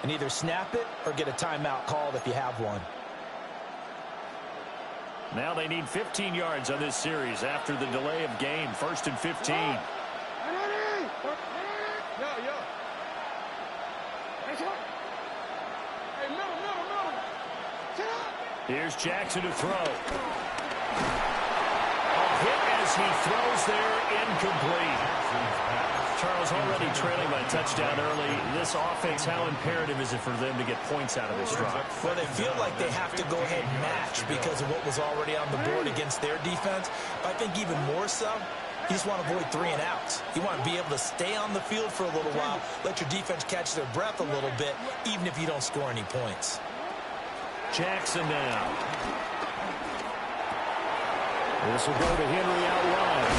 and either snap it or get a timeout called if you have one. Now they need 15 yards on this series after the delay of game. 1st and 15. Here's Jackson to throw. A hit as he throws there, incomplete. Charles, already trailing by a touchdown early. This offense, how imperative is it for them to get points out of this drive? Well, they feel like they have to go ahead and match because of what was already on the board against their defense. But I think even more so, you just want to avoid 3 and outs. You want to be able to stay on the field for a little while, let your defense catch their breath a little bit, even if you don't score any points. Jackson now. This will go to Henry out wide.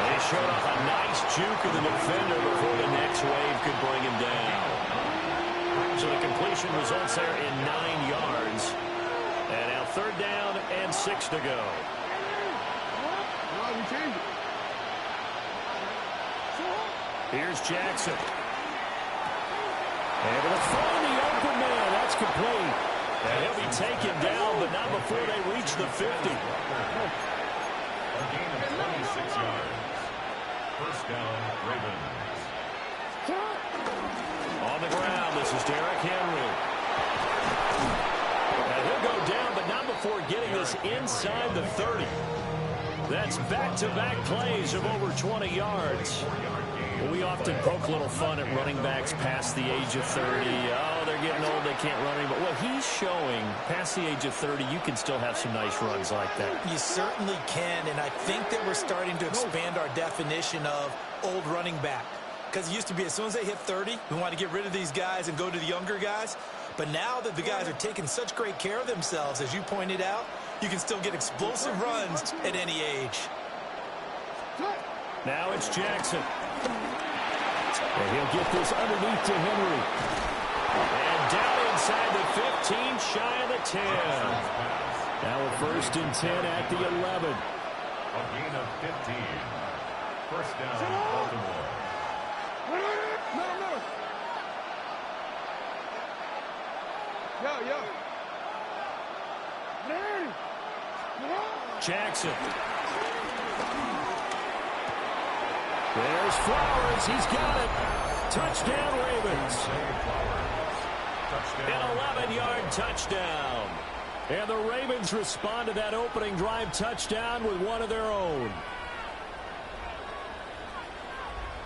They showed off a nice juke of the defender before the next wave could bring him down. So the completion results there in 9 yards. And now 3rd down and 6 to go. Here's Jackson. Able to throw the open man. That's complete. And he'll be taken down, but not before they reach the 50. A gain of 26 yards. 1st down, Ravens. On the ground, this is Derrick Henry. And he'll go down, but not before getting this inside the 30. That's back-to-back plays of over 20 yards. We often poke a little fun at running backs past the age of 30. Oh, they're getting old, they can't run anymore. Well, he's showing past the age of 30, you can still have some nice runs like that. You certainly can, and I think that we're starting to expand our definition of old running back. Because it used to be as soon as they hit 30, we want to get rid of these guys and go to the younger guys. But now that the guys are taking such great care of themselves, as you pointed out, you can still get explosive runs at any age. Now it's Jackson. And he'll get this underneath to Henry. And down inside the 15, shy of the 10. Now a 1st and 10 at the 11. A gain of 15. 1st down, Baltimore. Jackson. There's Flowers. He's got it. Touchdown, Ravens. An 11-yard touchdown. And the Ravens respond to that opening drive touchdown with one of their own.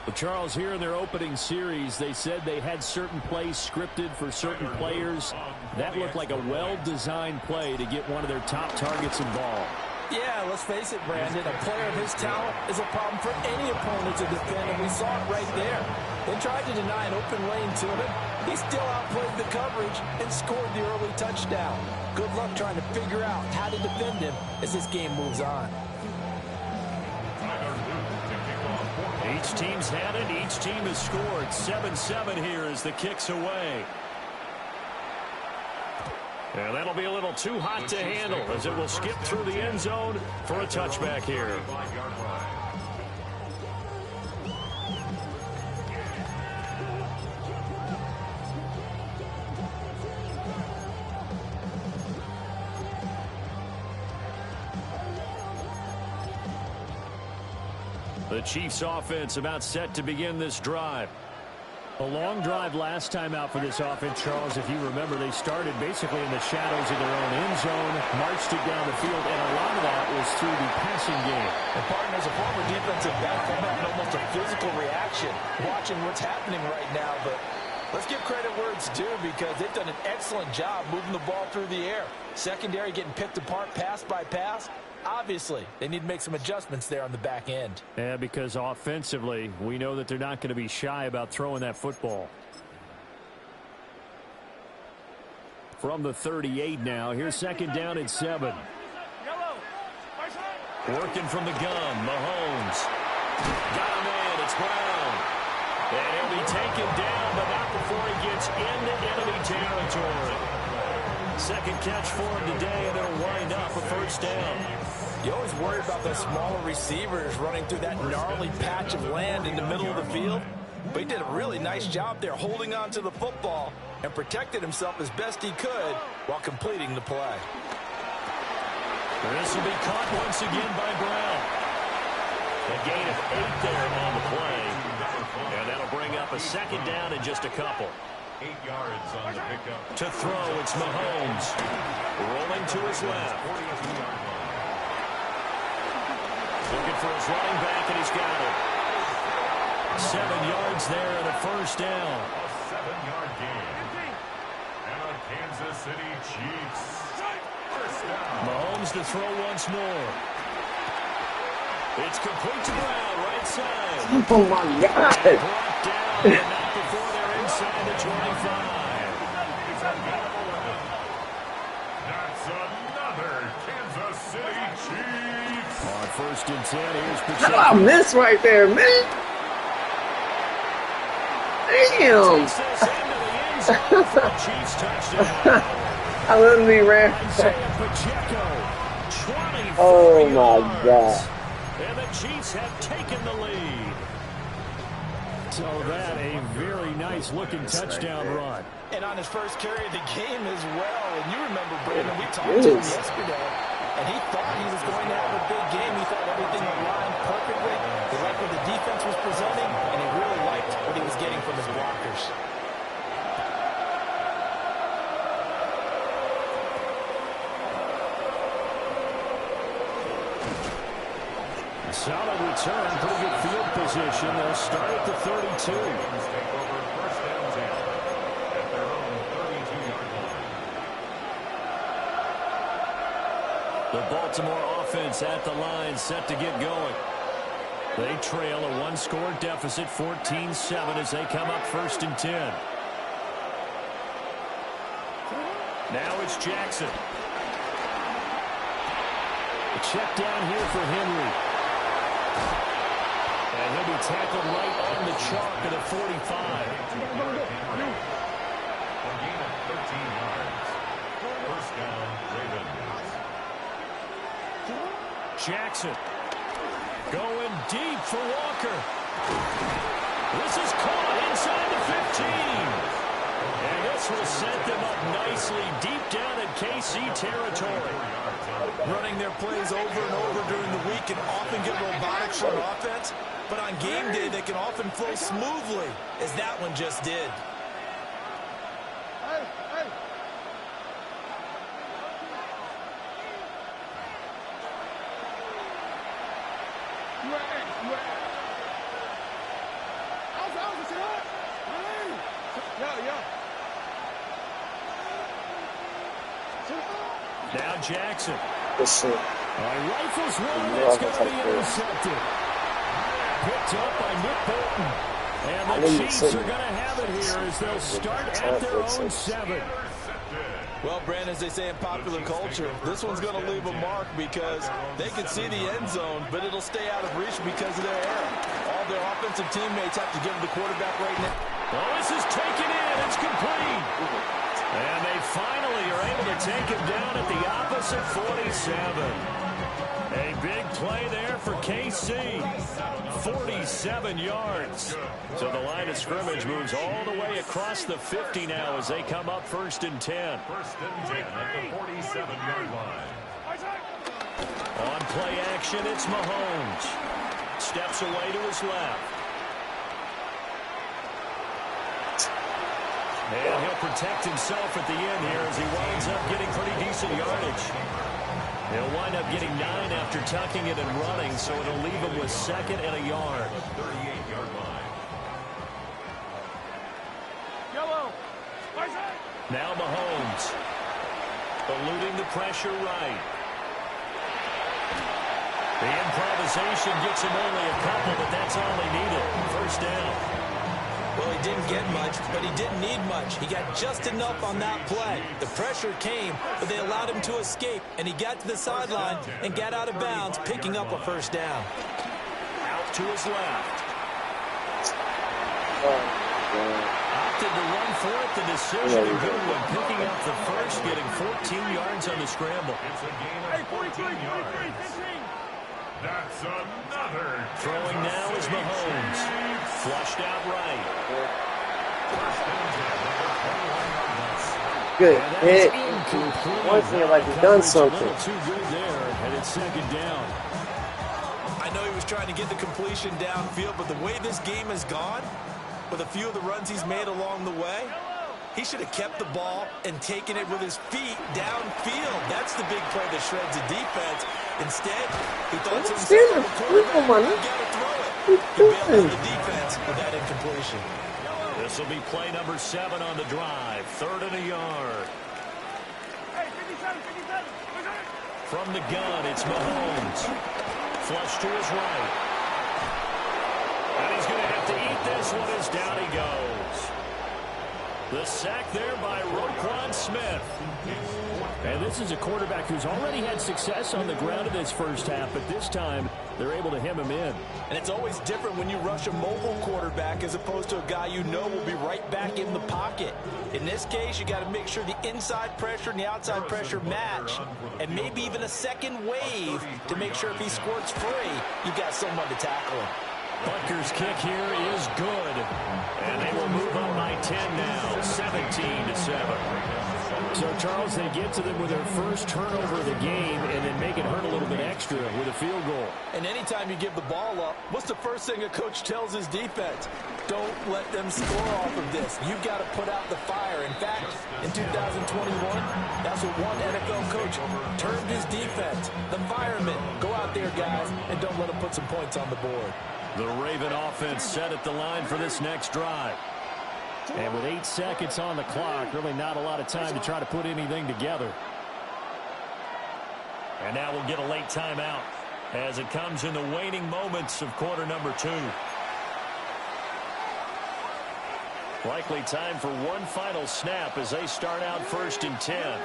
But Charles, here in their opening series, they said they had certain plays scripted for certain players. That looked like a well-designed play to get one of their top targets involved. Yeah, let's face it, Brandon. A player of his talent is a problem for any opponent to defend, and we saw it right there. They tried to deny an open lane to him. He still outplayed the coverage and scored the early touchdown. Good luck trying to figure out how to defend him as this game moves on. Each team's had it. Each team has scored. 7-7 here as the kick's away. And that'll be a little too hot to handle as it will skip through the end zone for a touchback here. The Chiefs offense about set to begin this drive. A long drive last time out for this offense, Charles. If you remember, they started basically in the shadows of their own end zone, marched it down the field, and a lot of that was through the passing game. And partner, as a former defensive back, I'm having almost a physical reaction watching what's happening right now. But let's give credit where it's due because they've done an excellent job moving the ball through the air. Secondary getting picked apart pass by pass. Obviously, they need to make some adjustments there on the back end. Yeah, because offensively, we know that they're not going to be shy about throwing that football. From the 38 now, here's 2nd down and 7. Working from the gun, Mahomes. Got him in, it's Brown. And he'll be taken down, but not before he gets into enemy territory. 2nd catch for him today, and it'll wind up a 1st down. You always worry about those smaller receivers running through that gnarly patch of land in the middle of the field. But he did a really nice job there holding on to the football and protected himself as best he could while completing the play. This will be caught once again by Brown. A gain of 8 there on the play. And that'll bring up a second down in just a couple. 8 yards on the pickup. To throw, it's Mahomes. Rolling to his left. Looking for his running back, and he's got it. 7 yards there and a first down. A 7-yard gain. And a Kansas City Chiefs. First down. Mahomes to throw once more. It's complete to Brown, right side. Oh, my God. And brought down, and not before they're inside the 25. That's another Kansas City Chiefs. On first and 10, here's Pacheco. I missed right there, man. Damn. Takes this into the end zone for the Chiefs touchdown. I literally ran. Isaiah Pacheco, 24 Oh, my yards. God. And the Chiefs have taken the lead. So that a very nice-looking touchdown run. And on his first carry of the game as well. And you remember, Brandon, we talked to him yesterday, and he thought he was going to have a big game. He thought everything aligned perfectly. He liked what the defense was presenting, and he really liked what he was getting from his blockers. Solid return, pretty good field position. They'll start at the 32. Take over first down 10 at their own 32-yard line. The Baltimore offense at the line, set to get going. They trail a one-score deficit, 14-7, as they come up first and 10. Now it's Jackson. A check down here for Henry. And he'll be tackled right on the chalk at the 45. A gain of 13 yards. First down, Ravens. Jackson going deep for Walker. This is caught inside the 15. And this will set them up nicely deep down in KC territory. Running their plays over and over during the week can often get robotic for an offense, but on game day they can often flow smoothly, as that one just did. Now Jackson. Listen. Rifles one that's going to be intercepted. Picked up by Nick Bolton. And the Chiefs are going to have it here as they'll start at their own 7. Well, Brandon, as they say in popular culture, this one's going to leave a mark because they can see the end zone, but it'll stay out of reach because of their error. All their offensive teammates have to give the quarterback right now. Oh, this is taken in. It's complete. And they finally are able to take him down at the opposite 47. A big play there for KC. 47 yards. So the line of scrimmage moves all the way across the 50 now as they come up first and 10. First and 10 at the 47-yard line. On play action, it's Mahomes. Steps away to his left. And he'll protect himself at the end here as he winds up getting pretty decent yardage. He'll wind up getting 9 after tucking it and running, so it'll leave him with 2nd and a yard. 38-yard line. Now Mahomes. Eluding the pressure right. The improvisation gets him only a couple, but that's all he needed. First down. Well, he didn't get much, but he didn't need much. He got just enough on that play. The pressure came, but they allowed him to escape, and he got to the sideline and got out of bounds, picking up a first down. Out to his left. Oh, Opted to run for it. The decision a good one. Picking up the first, getting 14 yards on the scramble. It's a gain of 14 yards. That's another. Throwing now is Mahomes. Flushed out right. Good hit. Incomplete. One thing like he's done something. A little too good there, and it's second down. I know he was trying to get the completion downfield, but the way this game has gone, with a few of the runs he's made along the way, he should have kept the ball and taken it with his feet downfield. That's the big play that shreds the defense. Instead, he thought to himself, the quarterback, I've got to throw it. He bailed out the defense with that incompletion. This will be play number 7 on the drive. 3rd and a yard. From the gun, it's Mahomes. Flush to his right. And he's going to have to eat this one as down he goes. The sack there by Roquan Smith. And this is a quarterback who's already had success on the ground in this first half, but this time they're able to hem him in. And it's always different when you rush a mobile quarterback as opposed to a guy you know will be right back in the pocket. In this case, you got to make sure the inside pressure and the outside pressure match, and maybe even a second wave to make sure if he squirts free, you've got someone to tackle him. Butker's kick here is good. And they will move up by 10 now, 17-7. So, Charles, they get to them with their first turnover of the game and then make it hurt a little bit extra with a field goal. And anytime you give the ball up, what's the first thing a coach tells his defense? Don't let them score off of this. You've got to put out the fire. In fact, in 2021, that's what one NFL coach termed his defense. The firemen. Go out there, guys, and don't let them put some points on the board. The Raven offense set at the line for this next drive. And with 8 seconds on the clock, really not a lot of time to try to put anything together. And now we'll get a late timeout as it comes in the waning moments of quarter number 2. Likely time for one final snap as they start out 1st and 10.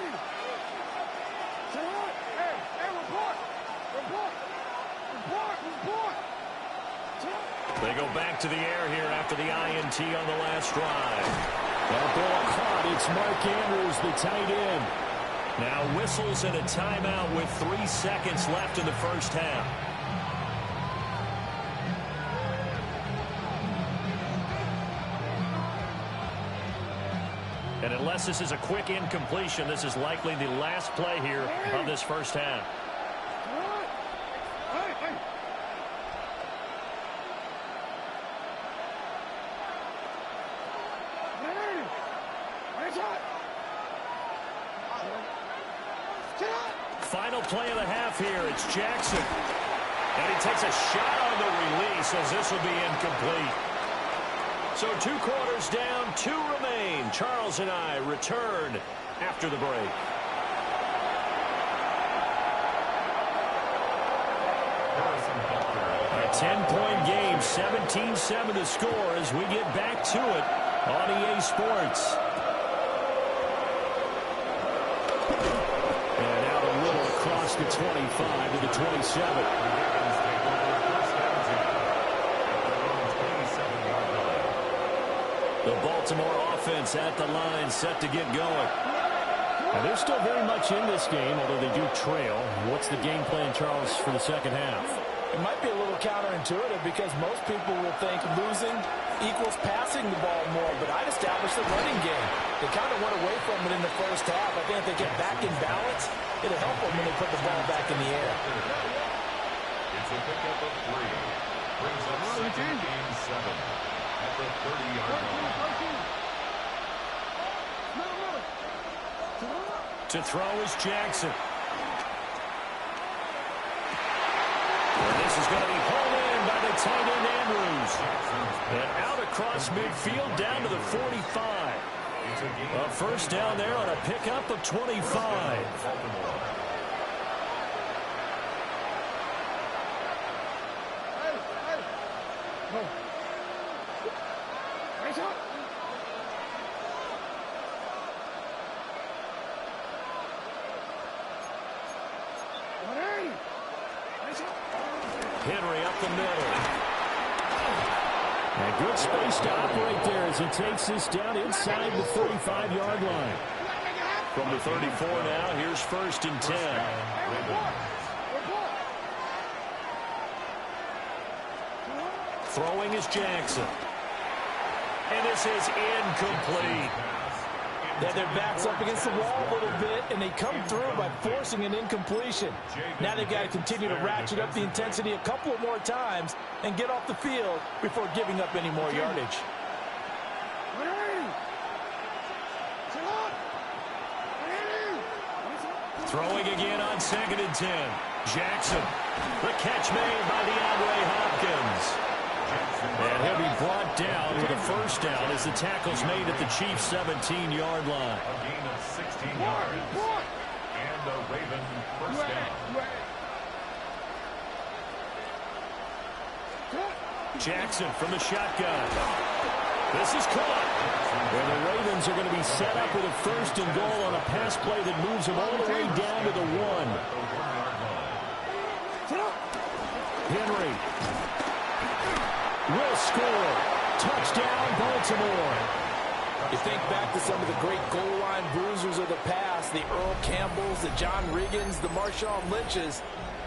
They go back to the air here after the INT on the last drive. That ball caught. It's Mark Andrews, the tight end. Now whistles and a timeout with 3 seconds left in the first half. And unless this is a quick incompletion, this is likely the last play here of this first half. Final play of the half here. It's Jackson. And he takes a shot on the release as this will be incomplete. So 2 quarters down, 2 remain. Charles and I return after the break. A 10-point game, 17-7 to score as we get back to it on EA Sports. Across the 25 to the 27. The Baltimore offense at the line, set to get going. And they're still very much in this game, although they do trail. What's the game plan, Charles, for the second half? It might be a little counterintuitive because most people will think losing equals passing the ball more, but I'd establish the running game. They kind of went away from it in the first half. I think if they get back in balance, it'll help them when they put the ball back in the air. It's a pickup of 3. Brings up 2nd and 7 at the 30-yard line. To throw is Jackson. And this is going to be pulled in by the tight end Andrews. And out across midfield down to the 45. A first down there on a pickup of 25. Henry up the middle. And good space to operate there as he takes this down inside the 35-yard line. From the 34 now, here's 1st and 10. Throwing is Jackson. And this is incomplete. Yeah, their back's up against the wall a little bit, and they come through by forcing an incompletion. Now they've got to continue to ratchet up the intensity a couple of more times and get off the field before giving up any more yardage. Throwing again on 2nd and 10. Jackson. The catch made by DeAndre Hopkins. And he'll be brought down with a first down as the tackle's made at the Chiefs' 17-yard line. A gain of 16 yards. And the Raven first down. Jackson from the shotgun. This is caught. And the Ravens are going to be set up with a 1st and goal on a pass play that moves them all the way down to the 1. Henry will score. Touchdown, Baltimore. You think back to some of the great goal line bruisers of the past, the Earl Campbells, the John Riggins, the Marshawn Lynches,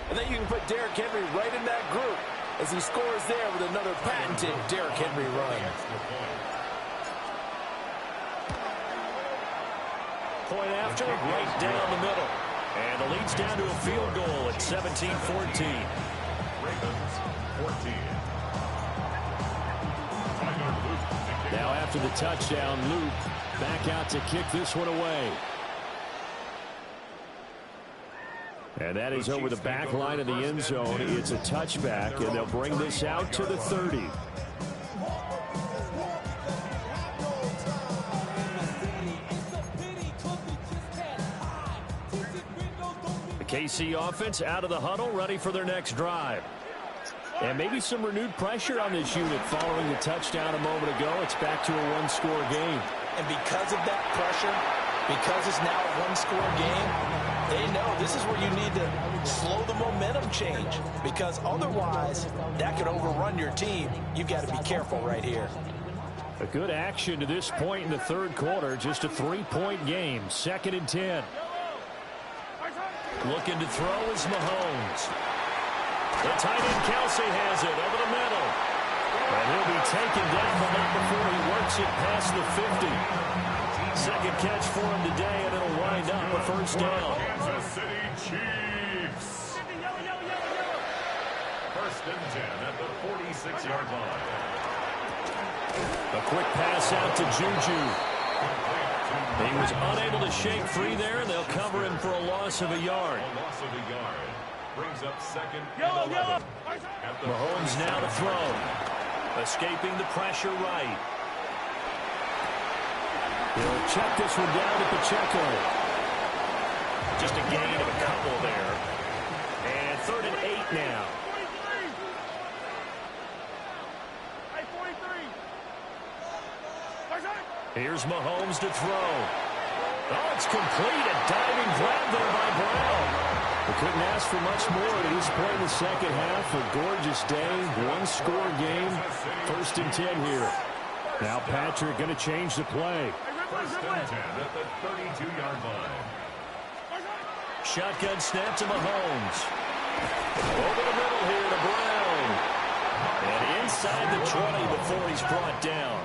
and then you can put Derrick Henry right in that group as he scores there with another patented Derrick Henry run. Point after, right down the middle. And the lead's down to a field goal at 17-14. Ravens 14. Now after the touchdown, Luke back out to kick this one away. And that is over the back line of the end zone. It's a touchback, and they'll bring this out to the 30. The KC offense out of the huddle, ready for their next drive. And maybe some renewed pressure on this unit following the touchdown a moment ago. It's back to a one-score game. And because of that pressure, because it's now a one-score game, they know this is where you need to slow the momentum change, because otherwise that could overrun your team. You've got to be careful right here. A good action to this point in the third quarter. Just a 3-point game. 2nd and 10. Looking to throw is Mahomes. The tight end Kelsey has it over the middle. And he'll be taken down, but not before he works it past the 50. Second catch for him today, and it'll wind up a first down. Kansas City Chiefs. 1st and 10 at the 46-yard line. A quick pass out to Juju. He was unable to shake free there, and they'll cover him for a loss of a yard. A loss of a yard. Brings up 2nd and 11. Mahomes now to throw. Escaping the pressure right. He'll check this one down to Pacheco. Just a gain of a couple there. And 3rd and 8 now. Here's Mahomes to throw. Oh, it's complete. A diving grab there by Brown. We couldn't ask for much more at this point in the second half. A gorgeous day, one-score game. 1st and 10 here. Now Patrick going to change the play. 1st and 10 at the 32-yard line. Shotgun snap to Mahomes. Over the middle here to Brown. And inside the 20 before he's brought down.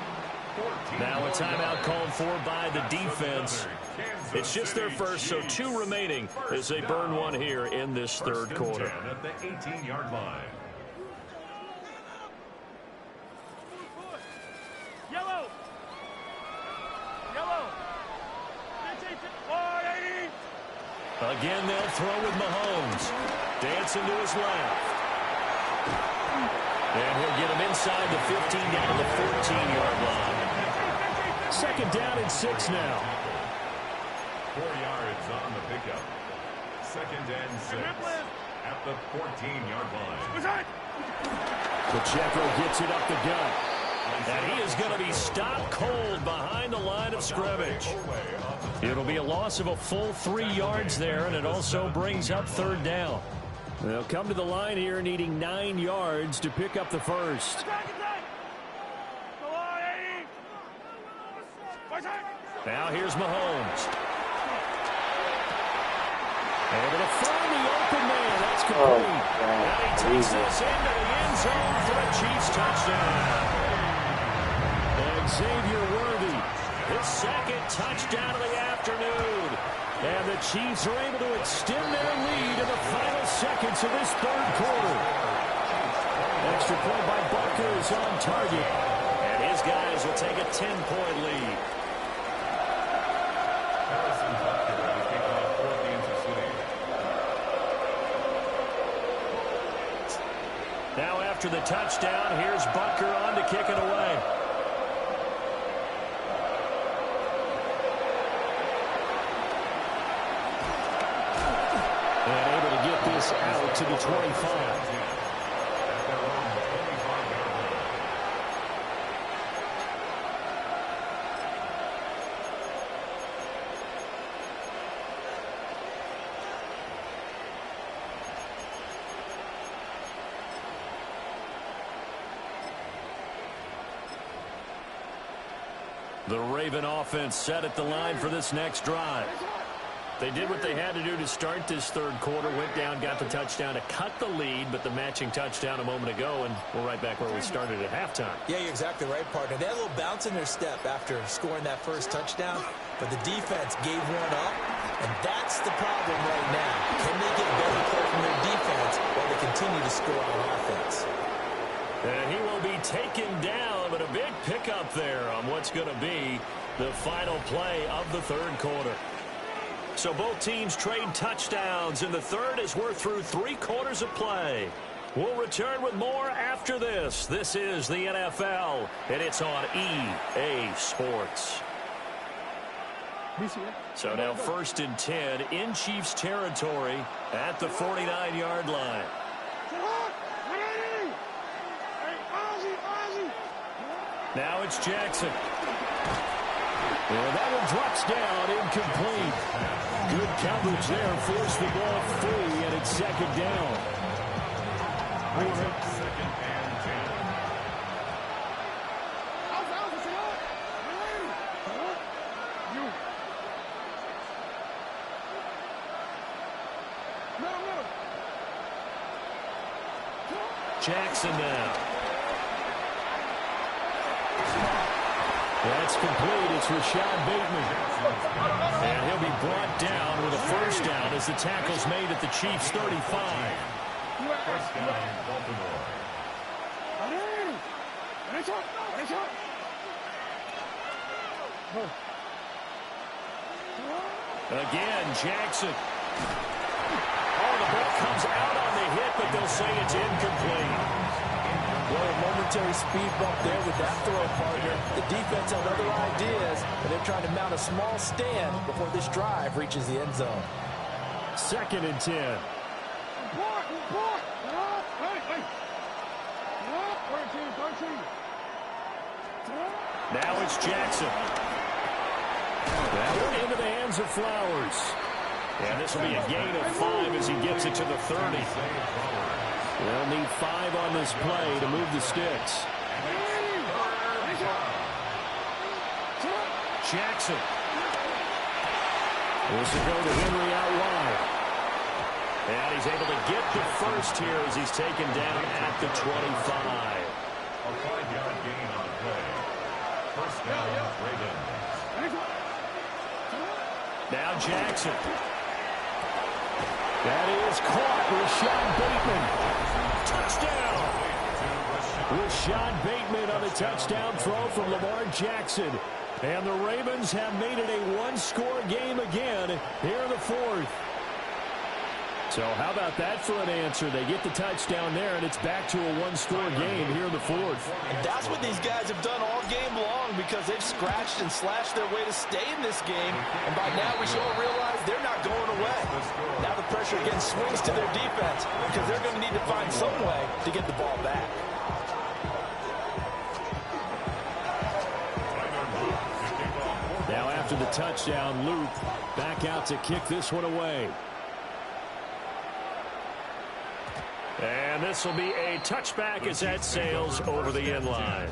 Now a timeout called for by the defense. It's just their first, so 2 remaining as they burn one here in this third quarter. At the 18-yard line. Yellow. Again, they'll throw with Mahomes. Dancing to his left. And he'll get him inside the 15 down to the 14-yard line. 2nd down and 6 now. 4 yards on the pickup. 2nd and 6 at the 14-yard line. Pacheco gets it up the gut. And he is going to be stopped cold behind the line of scrimmage. It'll be a loss of a full 3 yards there, and it also brings up 3rd down. They'll come to the line here needing 9 yards to pick up the first. Now here's Mahomes. Able to find the open man. That's Oh, complete. God. And he takes Easy. this into the end zone for a Chiefs touchdown. Xavier Worthy, his second touchdown of the afternoon. And the Chiefs are able to extend their lead in the final seconds of this third quarter. Extra point by Bucker is on target. And his guys will take a 10-point lead. Now after the touchdown, here's Bucker on to kick it away. And able to get this out to the 25. The Raven offense set at the line for this next drive. They did what they had to do to start this third quarter, went down, got the touchdown to cut the lead, but the matching touchdown a moment ago, and we're right back where we started at halftime. Yeah, you're exactly right, partner. They had a little bounce in their step after scoring that first touchdown, but the defense gave one up, and that's the problem right now. Can they get better play from their defense while they continue to score on offense? And he will be taken down, but a big pickup there on what's going to be the final play of the third quarter. So both teams trade touchdowns in the third as we're through 3 quarters of play. We'll return with more after this. This is the NFL, and it's on EA Sports. So now 1st and 10 in Chiefs territory at the 49-yard line. Now it's Jackson. And that one drops down, incomplete. Good coverage there, forced the ball free, and it's 2nd down. Second and 10. Jackson now. That's complete. It's Rashad Bateman. And he'll be brought down with a first down as the tackle's made at the Chiefs' 35. First down, Baltimore. Again, Jackson. Oh, the ball comes out on the hit, but they'll say it's incomplete. Well, a momentary speed bump there with that throw, partner. The defense had other ideas, and they're trying to mount a small stand before this drive reaches the end zone. 2nd and 10. Now it's Jackson. That one into the hands of Flowers. And this will be a gain of 5 as he gets it to the 30. They'll need 5 on this play to move the sticks. Jackson. This will go to Henry out wide. And he's able to get the first here as he's taken down at the 25. A 5-yard gain on the play. First down, Ravens. Now Jackson. That is caught. Rashad Bateman. Touchdown. Rashad Bateman on a touchdown throw from Lamar Jackson. And the Ravens have made it a one-score game again here in the fourth. So how about that for an answer? They get the touchdown there, and it's back to a one-score game here in the fourth. And that's what these guys have done all game long because they've scratched and slashed their way to stay in this game. And by now we should all realize they're not going away. Now the pressure again swings to their defense because they're going to need to find some way to get the ball back. Now after the touchdown, Luke back out to kick this one away. And this will be a touchback as that sails over the end line.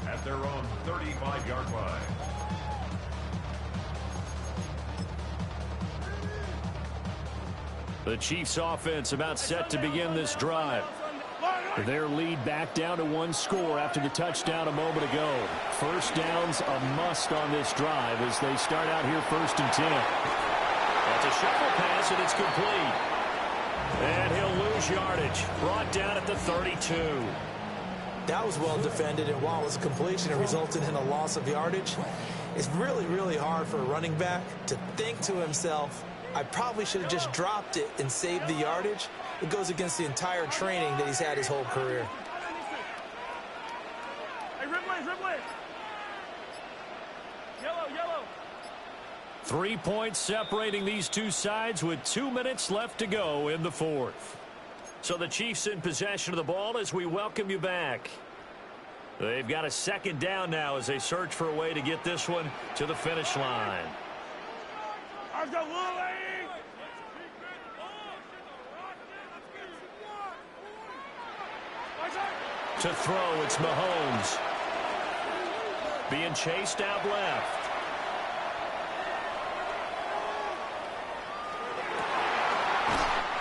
At their own 35-yard line. The Chiefs offense about set to begin this drive. Their lead back down to one score after the touchdown a moment ago. First down's a must on this drive as they start out here 1st and 10. That's a shuffle pass, and it's complete. And he'll lose yardage. Brought down at the 32. That was well defended, and while it was a completion, it resulted in a loss of yardage. It's really, really hard for a running back to think to himself, I probably should have just dropped it and saved the yardage. It goes against the entire training that he's had his whole career. Hey, Ripley. Yellow. 3 points separating these two sides with 2 minutes left to go in the 4th. So the Chiefs in possession of the ball as we welcome you back. They've got a second down now as they search for a way to get this one to the finish line. Let's go, Willie! To throw, it's Mahomes. Being chased out left.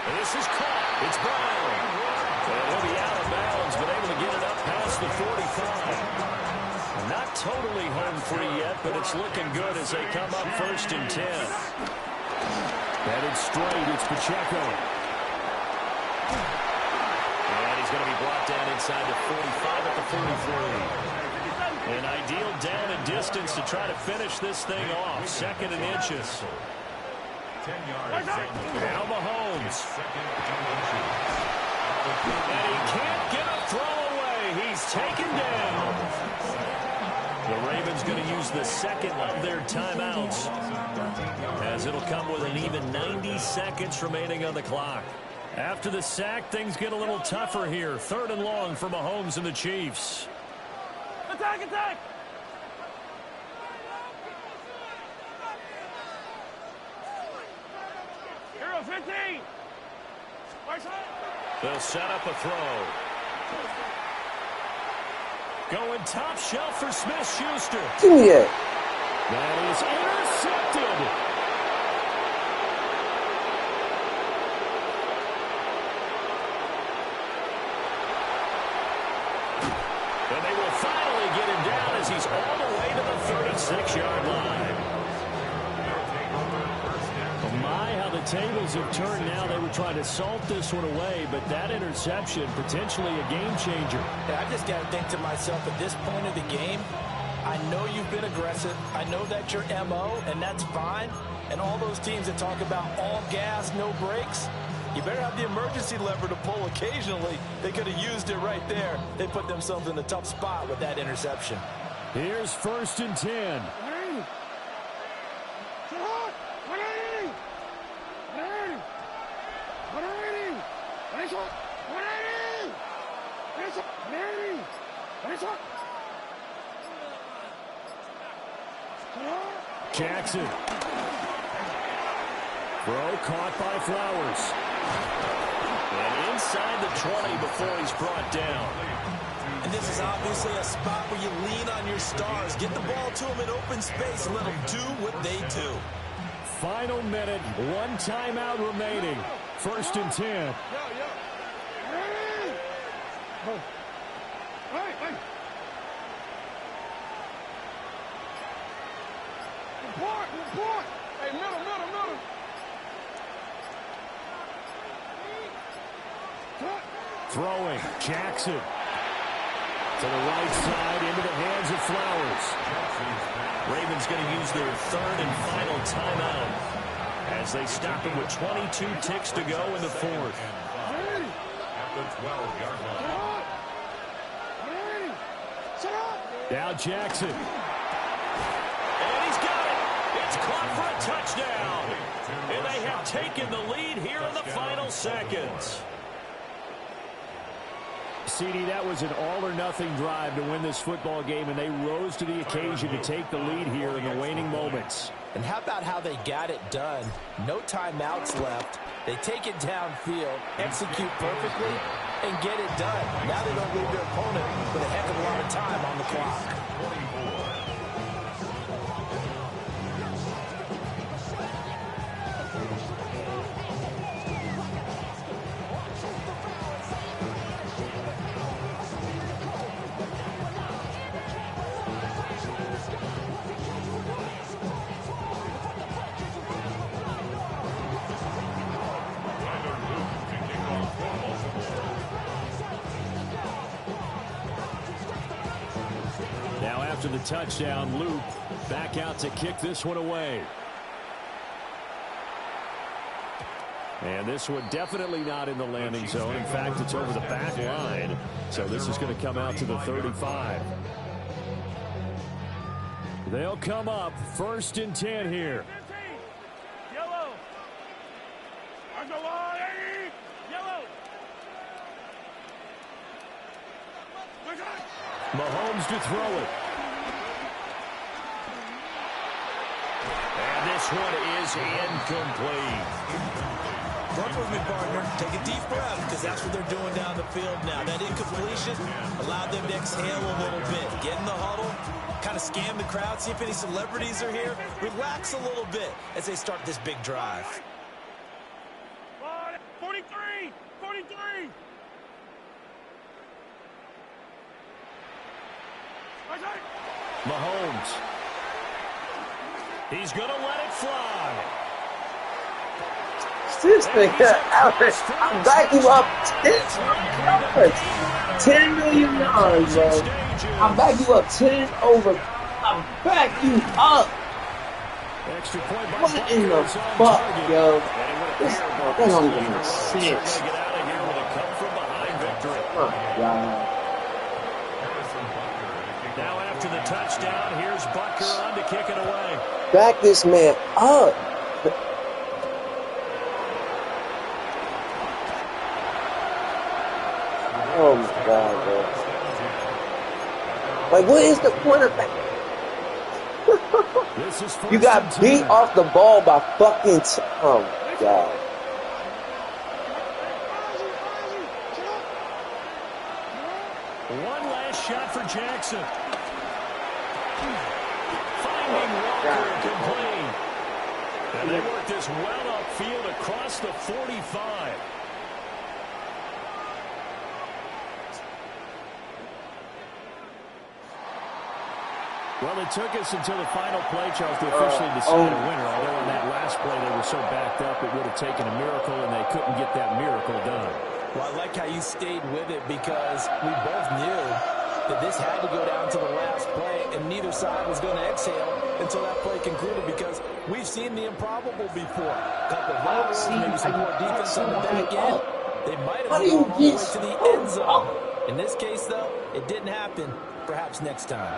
And this is caught. It's Brown. And he'll be out of bounds, but able to get it up past the 45. Not totally home free yet, but it's looking good as they come up 1st and 10. Headed straight, it's Pacheco. And he's going to be brought down inside the 45 at the 43. An ideal down and distance to try to finish this thing off. 2nd and inches. 10 yards. Now Mahomes. And he can't get a throw away. He's taken down. The Ravens going to use the second of their timeouts, as it'll come with an even 90 seconds remaining on the clock. After the sack, things get a little tougher here. 3rd and long for Mahomes and the Chiefs. Attack! Hero 15! Right side! They'll set up a throw. Going top shelf for Smith-Schuster. Give me that. That is intercepted. And they will finally get him down as he's all the way to the 36-yard line. My, how the tables have turned now. They were trying to salt this one away, but that interception, potentially a game changer. Yeah, I just got to think to myself at this point of the game, I know you've been aggressive. I know that's your MO, and that's fine. And all those teams that talk about all gas, no brakes, you better have the emergency lever to pull occasionally. They could have used it right there. They put themselves in a tough spot with that interception. Here's 1st and 10. Jackson. Throw caught by Flowers. And inside the 20 before he's brought down. And this is obviously a spot where you lean on your stars. Get the ball to them in open space and let them do what they do. Final minute, 1 timeout remaining. 1st and 10. Report! Hey, middle. Throwing, Jackson. To the right side, into the hands of Flowers. Ravens going to use their 3rd and final timeout as they stop it with 22 ticks to go in the 4th. At the 12-yard line. Now Jackson. And he's got it. It's caught for a touchdown. And they have taken the lead here in the final seconds. CD, that was an all-or-nothing drive to win this football game, and they rose to the occasion to take the lead here in the waning moments. And how about how they got it done? No timeouts left. They take it downfield, execute perfectly, and get it done. Now they don't leave their opponent with a heck of a lot of time on the clock. after the touchdown. Loop back out to kick this one away. And this one definitely not in the landing zone. In fact, it's over the back line. So this is going to come out to the 35. They'll come up 1st and 10 here. Yellow. Yellow. Mahomes to throw it. And this one is incomplete. Work with me, partner. Take a deep breath, because that's what they're doing down the field now. That incompletion allowed them to exhale a little bit. Get in the huddle, kind of scan the crowd, see if any celebrities are here. Relax a little bit as they start this big drive. 43! 43! Mahomes. He's going to let it fly. This thing, I'm backing you up 10 million yards, bro. I back you up 10 over. I back you up. Extra point by What in the fuck, yo? That don't even make sense. Get out of here with a come from behind victory. Oh, God. Now after the touchdown, here's Butker on to kick it away. Back this man up. Oh my God, bro. Like, what is the point of that? You got beat off the ball by fucking oh my God. One last shot for Jackson. Finding Walker complete. And they work this well upfield across the 45. Well, it took us until the final play, Charles, to officially decide a winner. Although on that last play they were so backed up, it would have taken a miracle, and they couldn't get that miracle done. Well, I like how you stayed with it, because we both knew that this had to go down to the last play, and neither side was going to exhale until that play concluded, because we've seen the improbable before. A couple of blocks, maybe some more defense on the back end. They might have gone all the way to the end zone. In this case, though, it didn't happen. Perhaps next time.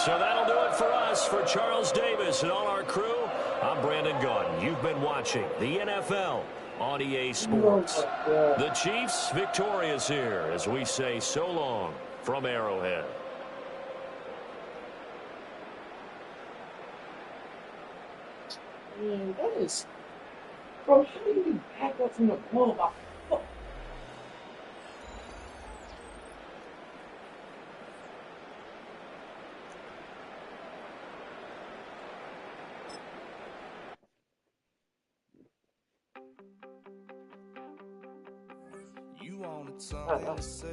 So that'll do it for us. For Charles Davis and all our crew, I'm Brandon Gaudin. You've been watching the NFL on EA Sports. The Chiefs victorious here as we say so long from Arrowhead. Man, that is... Bro, how do you back up from the ball by You wanted something to say.